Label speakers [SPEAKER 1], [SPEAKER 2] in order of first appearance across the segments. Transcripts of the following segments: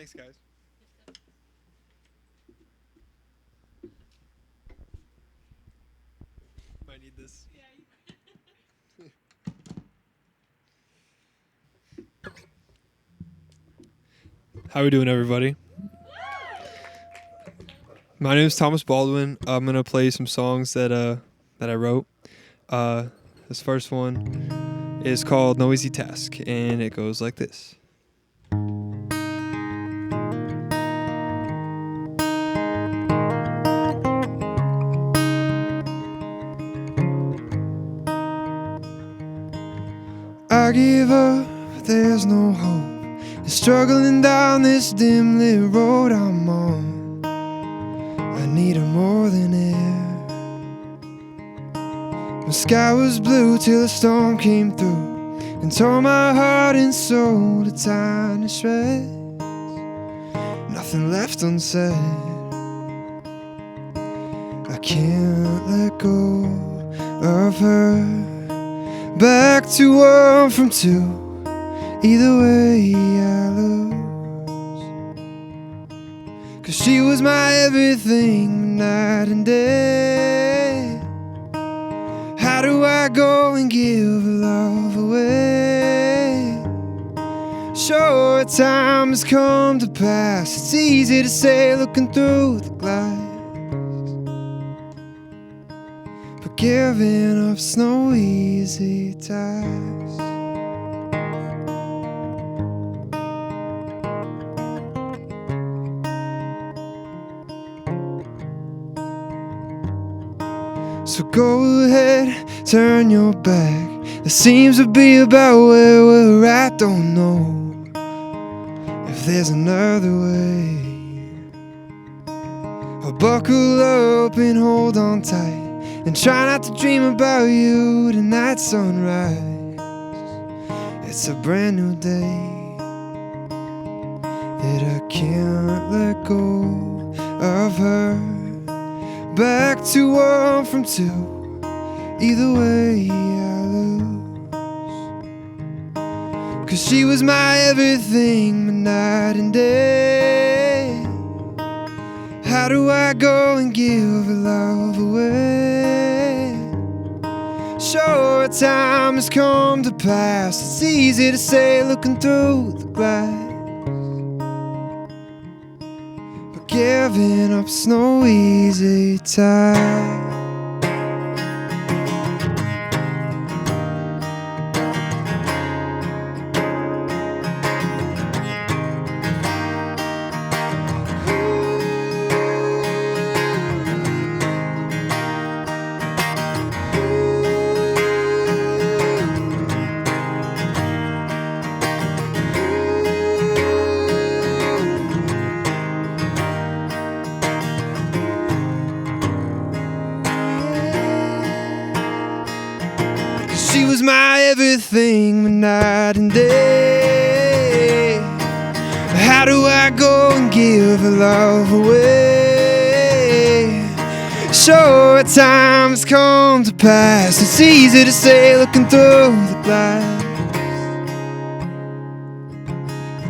[SPEAKER 1] Thanks, guys. Might need this. How we doing, everybody? My name is Thomas Baldwin. I'm gonna play some songs that I wrote. This first one is called No Easy Task, and it goes like this. I give up, there's no hope. And struggling down this dim lit road I'm on, I need her more than air. My sky was blue till the storm came through and tore my heart and soul to tiny shreds. Nothing left unsaid. I can't let go of her. Back to 1 from 2. Either way I lose. 'Cause she was my everything, night and day. How do I go and give her love away? Sure, time has come to pass. It's easy to say looking through the glass, but giving up's no easy task. So go ahead, turn your back. There seems to be about where we're at. Don't know if there's another way. I'll buckle up and hold on tight and try not to dream about you tonight, sunrise. It's a brand new day that I can't let go of her. Back to 1 from 2. Either way I lose. 'Cause she was my everything, my night and day. How do I go and give her love away? Sure, time has come to pass. It's easy to say looking through the glass, giving up's no easy task. She was my everything, my night and day. How do I go and give her love away? Sure, time has come to pass. It's easy to say looking through the glass,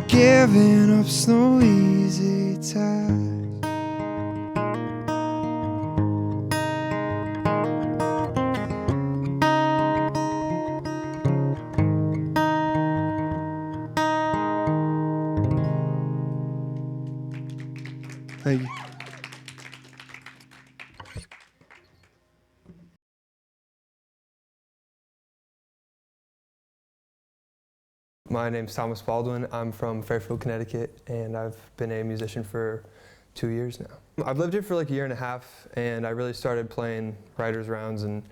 [SPEAKER 1] giving up's no easy task. Thank you. My name's Thomas Baldwin. I'm from Fairfield, Connecticut, and I've been a musician for 2 years now. I've lived here for like a year and a half, and I really started playing writers' rounds and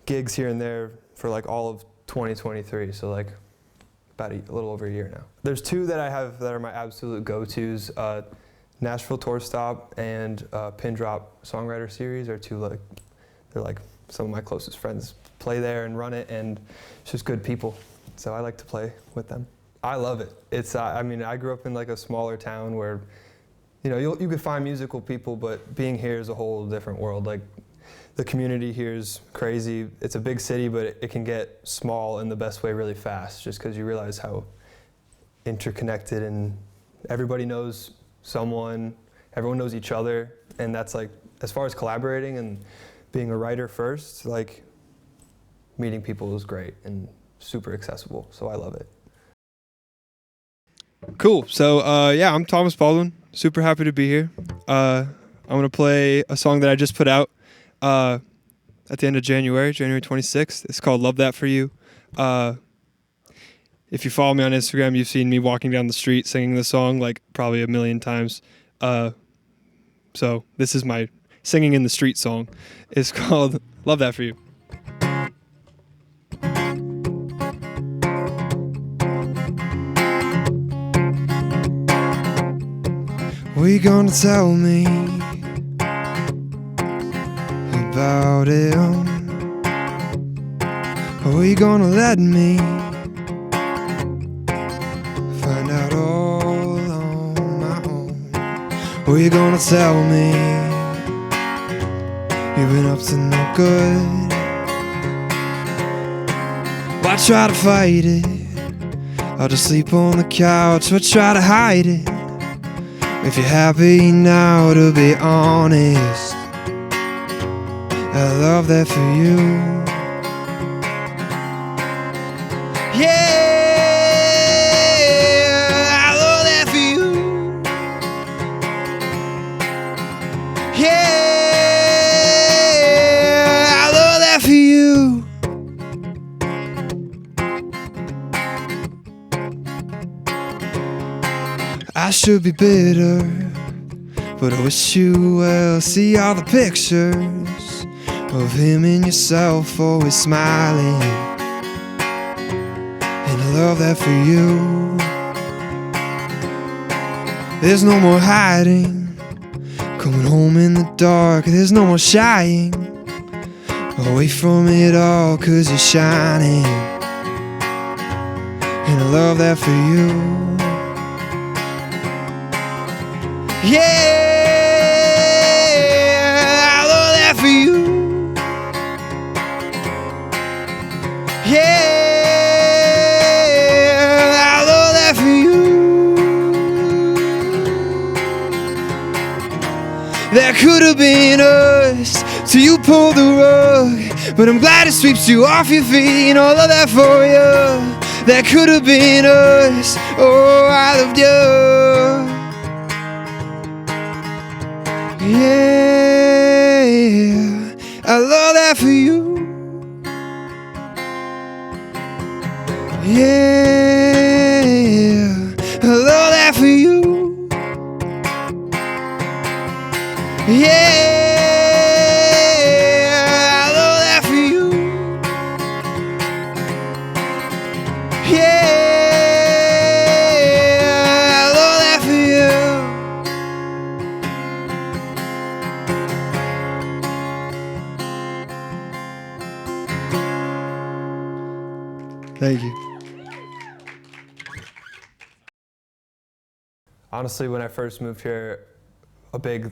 [SPEAKER 1] gigs here and there for like all of 2023, so like about a little over a year now. There's 2 that I have that are my absolute go-tos. Nashville Tour Stop and Pin Drop Songwriter Series are 2 like, they're like some of my closest friends play there and run it, and it's just good people. So I like to play with them. I love it. It's I mean, I grew up in like a smaller town where, you know, you could find musical people, but being here is a whole different world. Like the community here is crazy. It's a big city, but it can get small in the best way really fast, just because you realize how interconnected and everybody knows someone, everyone knows each other, and that's like, as far as collaborating and being a writer first, like meeting people is great and super accessible, so I love it.
[SPEAKER 2] Cool. So, yeah, I'm Thomas Baldwin. Super happy to be here. I'm going to play a song that I just put out at the end of January 26th. It's called Love That For You. If you follow me on Instagram, you've seen me walking down the street singing the song like probably a million times. So this is my singing in the street song. It's called Love That For You. What you gonna tell me about it? Or you gonna let me find out all on my own? Or you gonna tell me you've been up to no good? Why try to fight it? I'll just sleep on the couch or try to hide it. If you're happy now, to be honest, I love that for you. Yeah, I love that for you. Yeah, I love that for you. I should be bitter, but I wish you well. See all the pictures of him and yourself always smiling, and I love that for you. There's no more hiding, coming home in the dark. There's no more shying away from it all, 'cause you're shining, and I love that for you. Yeah, I love that for you. Yeah, I love that for you. That could have been us till you pulled the rug, but I'm glad it sweeps you off your feet, and I love that for you. That could have been us. Oh, I loved you. Yeah, I love that for you. Yeah, I love that for you. Yeah, I love that for you. Yeah, I love that for you. Thank you.
[SPEAKER 1] Honestly, when I first moved here, a big,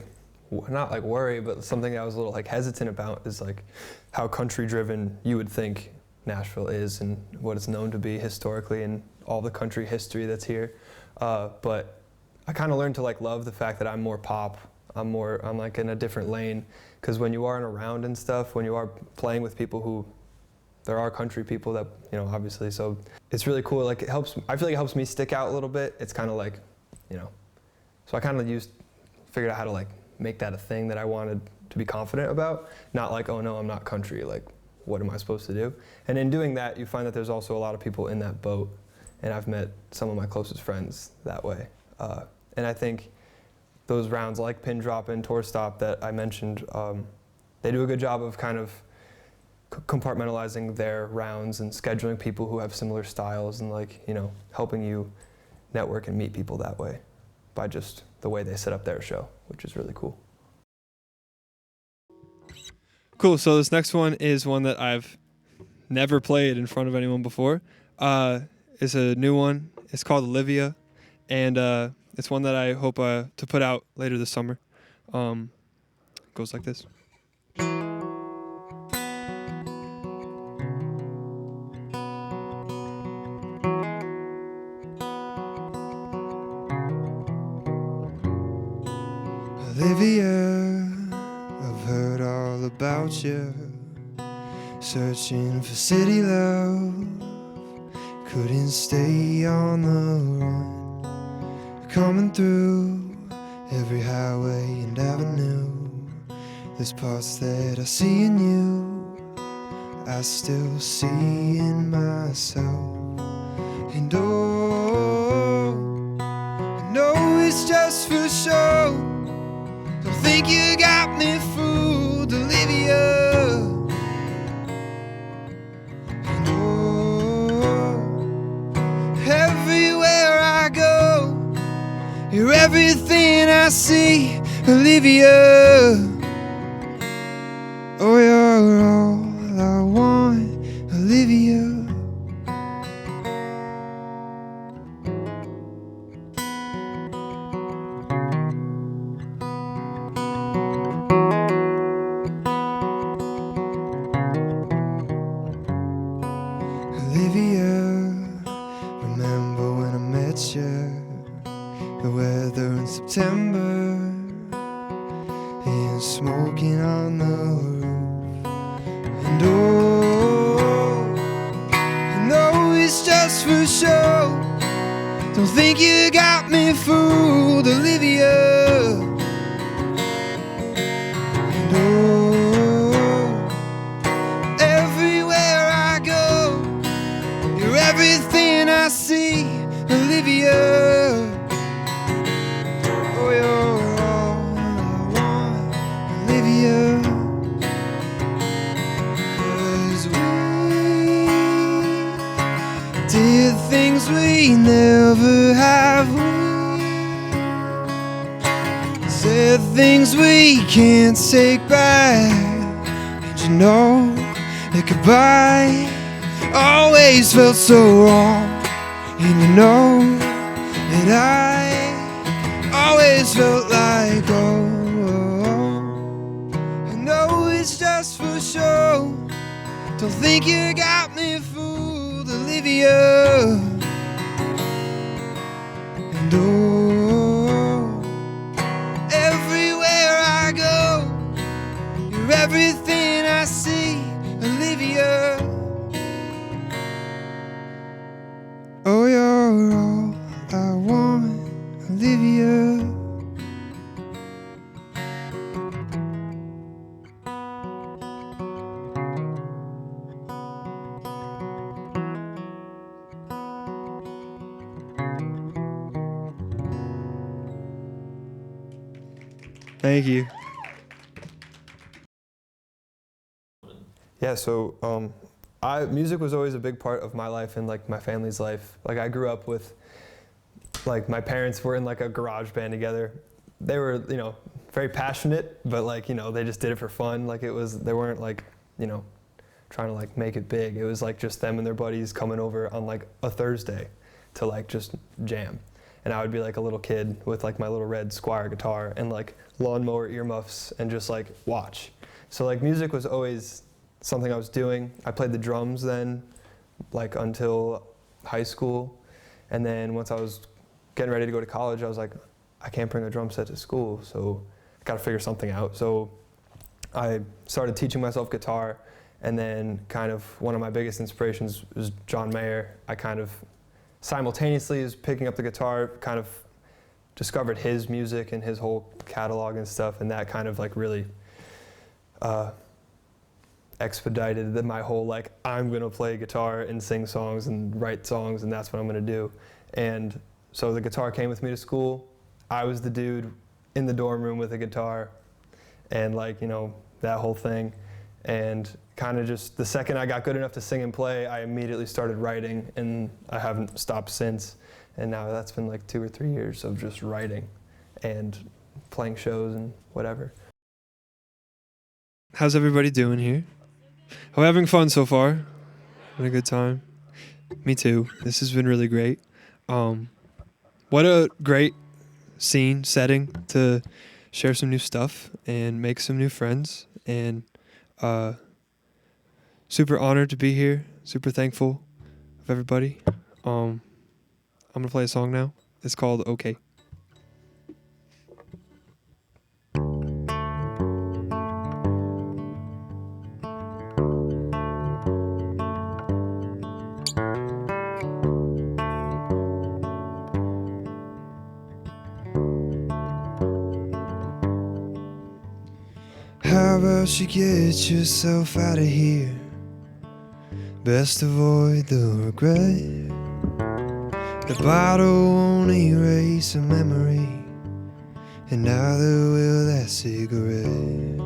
[SPEAKER 1] not like worry, but something I was a little like hesitant about is like how country driven you would think Nashville is and what it's known to be historically and all the country history that's here. But I kind of learned to like love the fact that I'm more pop. I'm like in a different lane, because when you are around and stuff, when you are playing with people who, there are country people that, you know, obviously, so it's really cool. Like it helps, I feel like it helps me stick out a little bit. It's kind of like, you know, so I kind of figured out how to like make that a thing that I wanted to be confident about. Not like, oh no, I'm not country, like what am I supposed to do? And in doing that, you find that there's also a lot of people in that boat, and I've met some of my closest friends that way. And I think those rounds like Pin Drop and Tour Stop that I mentioned, they do a good job of kind of compartmentalizing their rounds and scheduling people who have similar styles and like, you know, helping you network and meet people that way by just the way they set up their show, which is really cool.
[SPEAKER 2] Cool. So this next one is one that I've never played in front of anyone before. It's a new one. It's called Olivia, and it's one that I hope to put out later this summer. It goes like this. Olivia, I've heard all about you. Searching for city love, couldn't stay on the run. Coming through every highway and avenue. There's parts that I see in you, I still see in myself. And oh, I know it's just for show. Don't think you got me fooled, Olivia. And oh, everywhere I go, you're everything I see, Olivia. Oh, you're all I want, Olivia. Olivia, remember when I met you? The weather in September, and smoking on the roof. And oh, I know it's just for show. Don't think you got me fooled, Olivia. And oh, everywhere I go, you're everything I see, Olivia. Oh, you're all I want, Olivia. 'Cause we did things we never have. We said things we can't take back. And you know that goodbye always felt so wrong. And you know that I always felt like I know it's just for show. Don't think you got me fooled, Olivia. And oh, everywhere I go, you're everything I see, Olivia. Oh, you're all I want, Olivia. Thank you.
[SPEAKER 1] Yeah, so music was always a big part of my life and like my family's life. Like I grew up with, like my parents were in like a garage band together. They were, very passionate, but like, they just did it for fun. Like they weren't like, trying to like make it big. It was like just them and their buddies coming over on like a Thursday to like just jam. And I would be like a little kid with like my little red Squire guitar and like lawnmower earmuffs and just like watch. So like music was always something I was doing. I played the drums then, like until high school. And then once I was getting ready to go to college, I was like, I can't bring a drum set to school, so I gotta figure something out. So I started teaching myself guitar, and then kind of one of my biggest inspirations was John Mayer. I kind of simultaneously as picking up the guitar, kind of discovered his music and his whole catalog and stuff, and that kind of like really expedited my whole like, I'm gonna play guitar and sing songs and write songs and that's what I'm gonna do. And so the guitar came with me to school. I was the dude in the dorm room with a guitar and like, that whole thing. And kind of just the second I got good enough to sing and play, I immediately started writing, and I haven't stopped since. And now that's been like 2 or 3 years of just writing and playing shows and whatever.
[SPEAKER 2] How's everybody doing here? Are we having fun so far? Having a good time? Me too. This has been really great. What a great setting to share some new stuff and make some new friends. And super honored to be here. Super thankful of everybody. I'm gonna play a song now. It's called "Okay."
[SPEAKER 3] about you get yourself out of here? Best avoid the regret. The bottle won't erase a memory, and neither will that cigarette.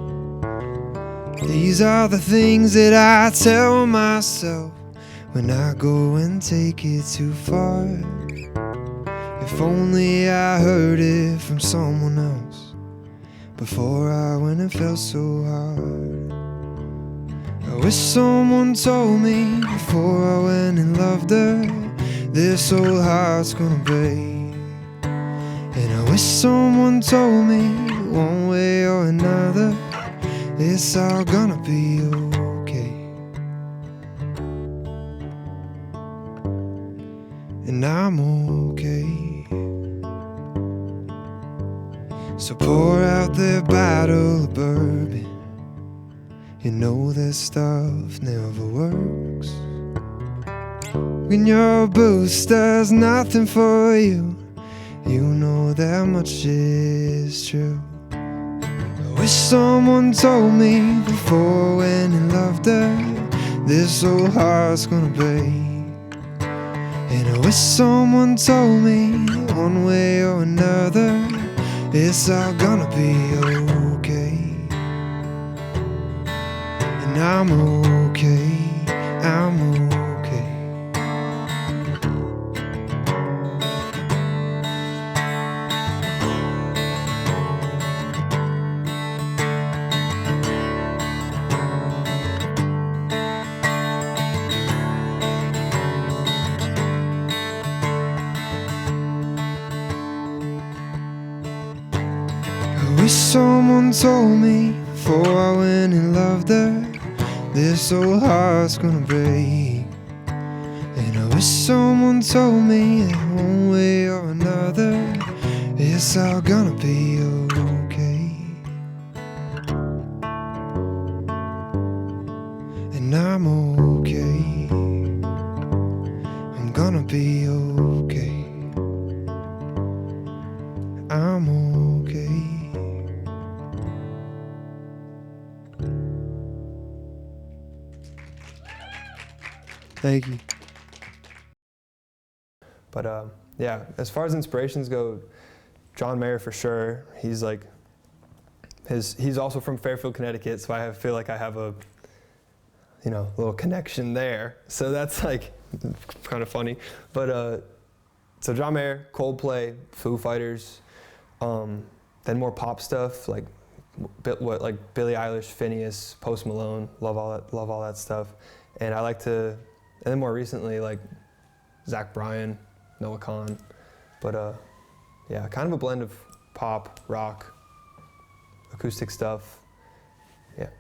[SPEAKER 3] These are the things that I tell myself when I go and take it too far. If only I heard it from someone else before I went and felt so hard. I wish someone told me before I went and loved her, this old heart's gonna break. And I wish someone told me one way or another, it's all gonna be okay. And I'm okay. So pour out that bottle of bourbon. You know that stuff never works. When your booze does nothing for you, you know that much is true. I wish someone told me before I went and loved her, this old heart's gonna break. And I wish someone told me one way or another, it's all gonna be okay. And I'm okay, I'm okay. I wish someone told me before I went and loved her, this old heart's gonna break. And I wish someone told me that one way or another, it's all gonna be okay. And I'm okay, I'm gonna be okay. I'm okay.
[SPEAKER 2] Thank you.
[SPEAKER 1] But yeah, as far as inspirations go, John Mayer for sure. He's like, he's also from Fairfield, Connecticut, so I feel like I have a, little connection there. So that's like kind of funny. But so John Mayer, Coldplay, Foo Fighters, then more pop stuff like Billie Eilish, Phineas, Post Malone. Love all that stuff. And I like to. And then more recently, like Zach Bryan, Noah Kahan. But yeah, kind of a blend of pop, rock, acoustic stuff. Yeah,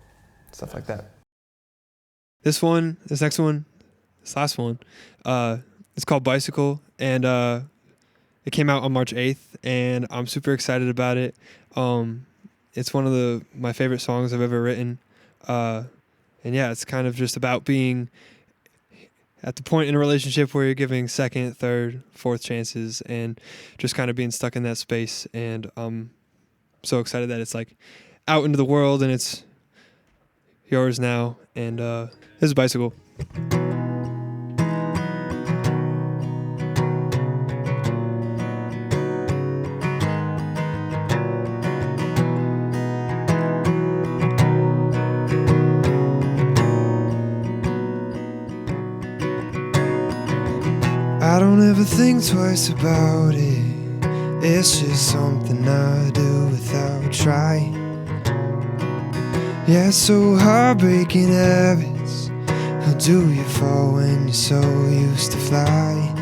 [SPEAKER 1] stuff like that.
[SPEAKER 2] This last one, it's called Bicycle, and it came out on March 8th, and I'm super excited about it. It's one of my favorite songs I've ever written. And yeah, it's kind of just about being at the point in a relationship where you're giving second, third, fourth chances and just kind of being stuck in that space. And I'm so excited that it's like out into the world and it's yours now. And this is Bicycle.
[SPEAKER 3] I don't ever think twice about it. It's just something I do without trying. Yeah, it's so heartbreaking habits. How do you fall when you're so used to flying?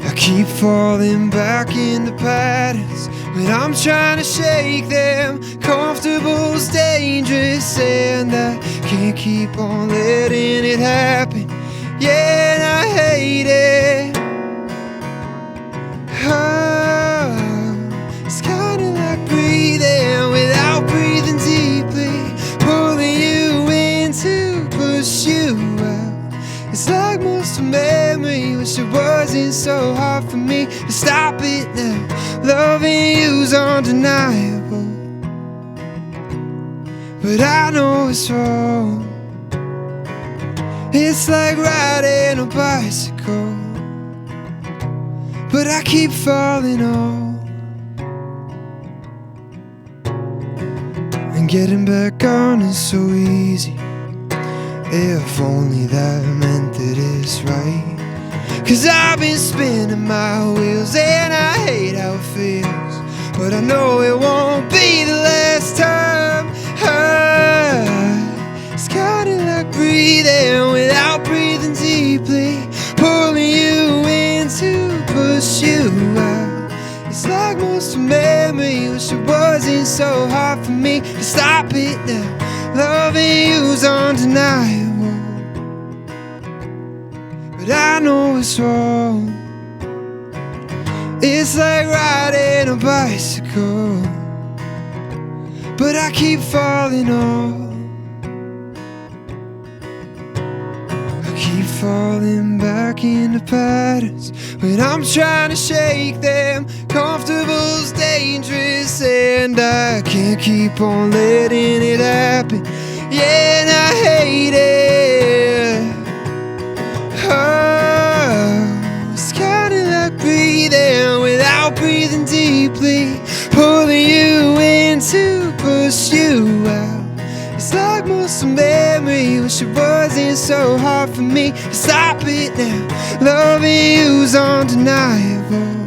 [SPEAKER 3] I keep falling back into patterns when I'm trying to shake them. Comfortable's dangerous, and I can't keep on letting it happen. Yeah, and I hate it. Oh, it's kinda like breathing without breathing deeply, pulling you in to push you out. It's like muscle memory, wish it wasn't so hard for me to stop it now. Loving you's undeniable, but I know it's wrong. It's like riding a bicycle, but I keep falling off. And getting back on is so easy, if only that meant that it's right. 'Cause I've been spinning my wheels and I hate how it feels, but I know it won't be the last time. It's kinda like breathing without breathing deeply, pulling you in to push you out. It's like most of memory, wish it wasn't so hard for me to stop it now. Loving you's undeniable, but I know it's wrong. It's like riding a bicycle, but I keep falling off. I keep falling back into patterns when I'm trying to shake them. Comfortable's dangerous, and I can't keep on letting it happen. Yeah, and I hate it. Oh, it's kinda like breathing without breathing deeply, pulling you in to push you out. It's like muscle memory, wish it wasn't so hard for me to stop it now. Loving you's undeniable,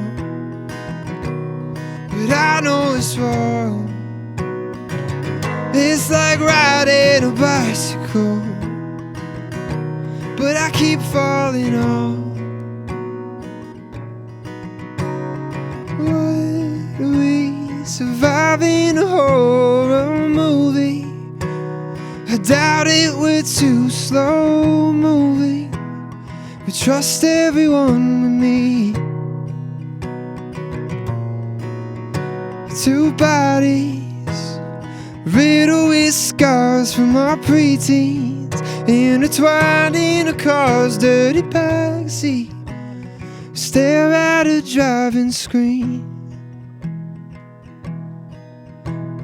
[SPEAKER 3] but I know it's wrong. It's like riding a bicycle, but I keep falling off. Would we survive in a horror movie? I doubt it, we're too slow moving. We trust everyone with me. Two bodies riddled with scars from our preteens, intertwined in a car's dirty backseat. Stare at a driving screen.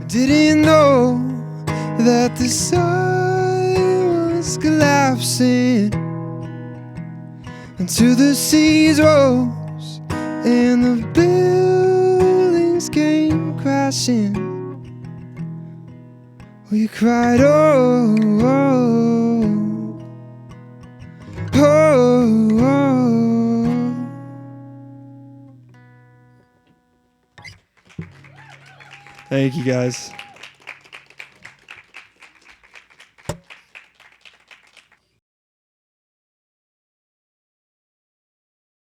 [SPEAKER 3] Didn't know that the sun was collapsing until the seas rose and the buildings came crashing. We cried, oh, oh, oh, oh.
[SPEAKER 2] Thank you guys.